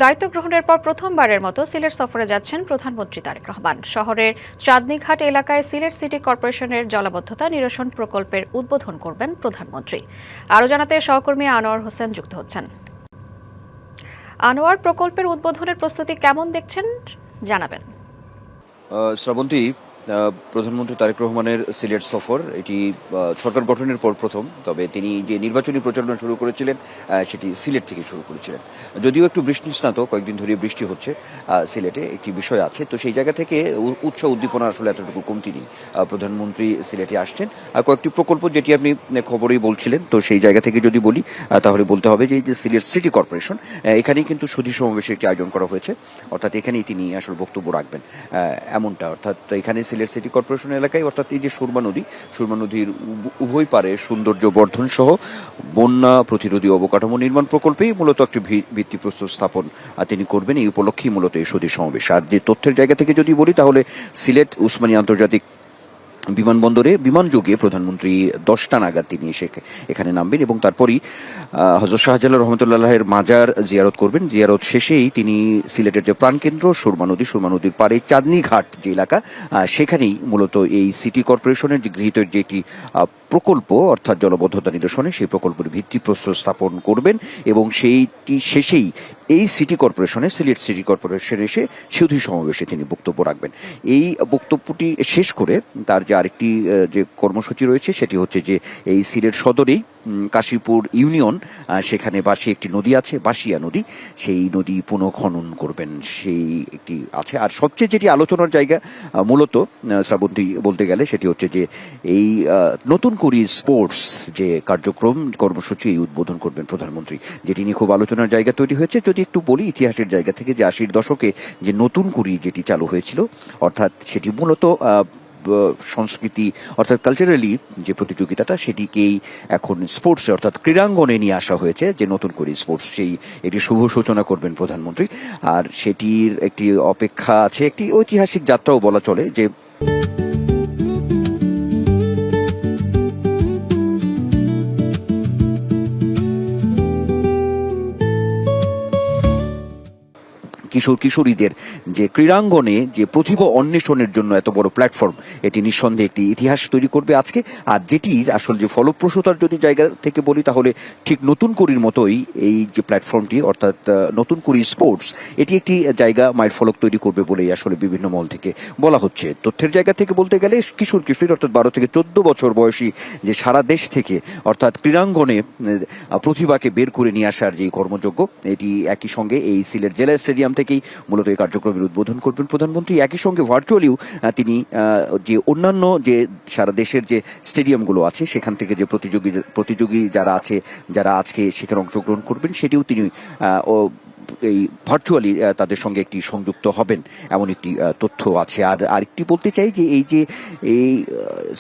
দায়িত্ব গ্রহণের পর প্রথমবারের মতো সিলেট সফরে যাচ্ছেন প্রধানমন্ত্রী তারেক রহমান। শহরের চাঁদনীঘাট এলাকায় সিলেট সিটি কর্পোরেশনের জলাবদ্ধতা নিরসন প্রকল্পের উদ্বোধন করবেন প্রধানমন্ত্রী। আরও জানাতে সহকর্মী আনোয়ার হোসেন যুক্ত হচ্ছেন। আনোয়ার, প্রকল্পের উদ্বোধনের প্রস্তুতি কেমন দেখছেন জানাবেন। শ্রাবন্তী, প্রধানমন্ত্রী তারেক রহমানের সিলেট সফর এটি সরকার গঠনের পর প্রথম। তবে তিনি যে নির্বাচনী প্রচারণা শুরু করেছিলেন সেটি সিলেট থেকে শুরু করেছিলেন। যদিও একটু বৃষ্টিস্নাত, কয়েকদিন ধরে বৃষ্টি হচ্ছে সিলেটে, একটি বিষয় আছে। তো সেই জায়গা থেকে উৎসাহ উদ্দীপনা আসলে এতটুকু কমতি নেই। প্রধানমন্ত্রী সিলেটে আসছেন কয়েকটি প্রকল্প, যেটি আপনি খবরেই বলছিলেন। তো সেই জায়গা থেকে যদি বলি তাহলে বলতে হবে যে এই যে সিলেট সিটি কর্পোরেশন, এখানেই কিন্তু সুধী সমাবেশের একটি আয়োজন করা হয়েছে। অর্থাৎ এখানেই তিনি আসলে বক্তব্য রাখবেন এমনটা। অর্থাৎ এখানে সিলেট সিটি কর্পোরেশন এলাকায়, অর্থাৎ এই যে সুরমা নদীর উভয় পারে সৌন্দর্য বর্ধন সহ বন্যা প্রতিরোধী অবকাঠামো নির্মাণ প্রকল্পেই মূলত একটি ভিত্তিপ্রস্তর স্থাপন তিনি করবেন। এই উপলক্ষেই মূলত এই সুধী সমাবেশ। আর যে তথ্যের জায়গা থেকে যদি বলি তাহলে সিলেট উসমানী আন্তর্জাতিক বিমানবন্দরে বিমানযোগে প্রধানমন্ত্রী 10টা নাগাদ তিনি এসে এখানে নামবেন এবং তারপরই হযরত শাহজালাল রহমতুল্লাহের মাজার জিয়ারত করবেন। জিয়ারত শেষেই তিনি সিলেটের যে প্রাণকেন্দ্র সুরমা নদীর পাড়ে চাঁদনী ঘাট যে এলাকা, সেখানেই মূলত এই সিটি কর্পোরেশনের যে গৃহীত যে একটি প্রকল্প, অর্থাৎ জলবদ্ধতা নিরসনে, সেই প্রকল্পের ভিত্তিপ্রস্তর স্থাপন করবেন এবং সেইটি শেষেই এই সিলেট সিটি কর্পোরেশন এসে সুধী সমাবেশে তিনি বক্তব্য রাখবেন। এই বক্তব্যটি শেষ করে তার যে আরেকটি যে কর্মসূচি রয়েছে সেটি হচ্ছে যে এই সিলেট সদরেই কাশীপুর ইউনিয়ন, সেখানে বাসি একটি নদী আছে, বাসিয়া নদী, সেই নদী পুনঃখনন করবেন, সেই একটি আছে। আর সবচেয়ে যেটি আলোচনার জায়গা মূলত শ্রাবন্তী বলতে গেলে সেটি হচ্ছে যে এই নতুন করে স্পোর্টস যে কর্মসূচি উদ্বোধন করবেন প্রধানমন্ত্রী, যেটি নিয়ে খুব আলোচনার জায়গা তৈরি হয়েছে। যদি একটু বলি ইতিহাসের জায়গা থেকে, যে 80-র দশকে যে নতুন করে যেটি চালু হয়েছিল, অর্থাৎ সেটি মূলত সংস্কৃতি অর্থাৎ কালচারালি যে প্রতিযোগিতাটা, সেটিকেই এখন স্পোর্টসে অর্থাৎ ক্রীড়াঙ্গনে নিয়ে আসা হয়েছে। যে নতুন করে স্পোর্টস, এটি শুভ সূচনা করবেন প্রধানমন্ত্রী। আর সেটির একটি অপেক্ষা আছে, একটি ঐতিহাসিক যাত্রাও বলা চলে। যে কিশোরীদের যে ক্রীড়াঙ্গনে যে প্রতিভা অন্বেষণের জন্য এত বড় প্ল্যাটফর্ম, এটি নিঃসন্দেহে একটি ইতিহাস তৈরি করবে আজকে। আর যেটির আসলে যে ফলপ্রসূতার যদি জায়গা থেকে বলি তাহলে ঠিক নতুন করির মতোই এই যে প্ল্যাটফর্মটি, অর্থাৎ নতুন করি স্পোর্টস, এটি একটি জায়গা মাইল ফলক তৈরি করবে বলেই আসলে বিভিন্ন মহল থেকে বলা হচ্ছে। তথ্যের জায়গা থেকে বলতে গেলে কিশোরী অর্থাৎ 12 থেকে 14 বছর বয়সী যে সারা দেশ থেকে অর্থাৎ ক্রীড়াঙ্গনে প্রতিভাকে বের করে নিয়ে আসার যে কর্মযোগ্য, এটি একই সঙ্গে এই সিলেট জেলা স্টেডিয়াম থেকেই মূলত এই কার্যক্রমের উদ্বোধন করবেন প্রধানমন্ত্রী। একই সঙ্গে ভার্চুয়ালিও তিনি যে অন্যান্য যে সারা দেশের যে স্টেডিয়ামগুলো আছে সেখান থেকে যে প্রতিযোগী যারা আছে, যারা আজকে সেখানে অংশগ্রহণ করবেন, সেটিও তিনি এই ভার্চুয়ালি তাদের সঙ্গে একটি সংযুক্ত হবেন, এমন একটি তথ্য আছে। আর আরেকটি বলতে চাই যে এই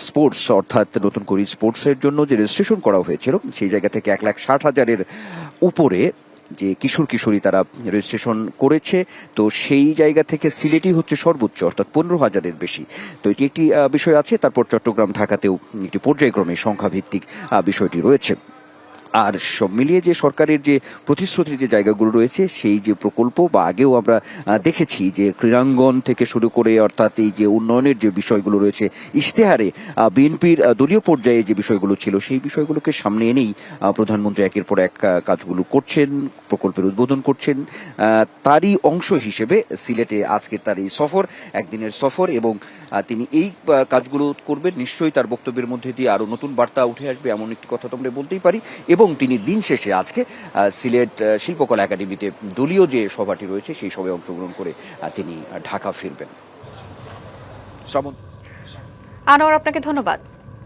স্পোর্টস অর্থাৎ নতুন করে স্পোর্টসের জন্য যে রেজিস্ট্রেশন করা হয়েছিল, সেই জায়গা থেকে 1,60,000-এর উপরে যে কিশোরী তারা রেজিস্ট্রেশন করেছে। তো সেই জায়গা থেকে সিলেটই হচ্ছে সর্বোচ্চ, অর্থাৎ 15,000-এর বেশি। তো এটি একটি বিষয় আছে। তারপর চট্টগ্রাম, ঢাকাতেও একটি পর্যায়ক্রমে সংখ্যাভিত্তিক বিষয়টি রয়েছে। আর সব মিলিয়ে যে সরকারের যে প্রতিশ্রুতির যে জায়গাগুলো রয়েছে, সেই যে প্রকল্প বা আগেও আমরা দেখেছি যে ক্রীড়াঙ্গন থেকে শুরু করে অর্থাৎ এই যে উন্নয়নের যে বিষয়গুলো রয়েছে, ইশতেহারে বিএনপির দলীয় পর্যায়ে যে বিষয়গুলো ছিল, সেই বিষয়গুলোকে সামনে এনেই প্রধানমন্ত্রী একের পর এক কাজগুলো করছেন, প্রকল্পের উদ্বোধন করছেন। তারই অংশ হিসেবে সিলেটে আজকের তার এই সফর, একদিনের সফর, এবং তিনি এই কাজগুলো করবেন। নিশ্চয়ই তার বক্তব্যের মধ্যে দিয়ে আরো নতুন বার্তা উঠে আসবে, এমন একটি কথা তো আমরা বলতেই পারি। এবং তিনি দিন শেষে আজকে সিলেট শিল্পকলা একাডেমিতে দলীয় যে সভাটি রয়েছে সেই সভায় অংশগ্রহণ করে তিনি ঢাকা ফিরবেন। আনোয়ার, আপনাকে ধন্যবাদ।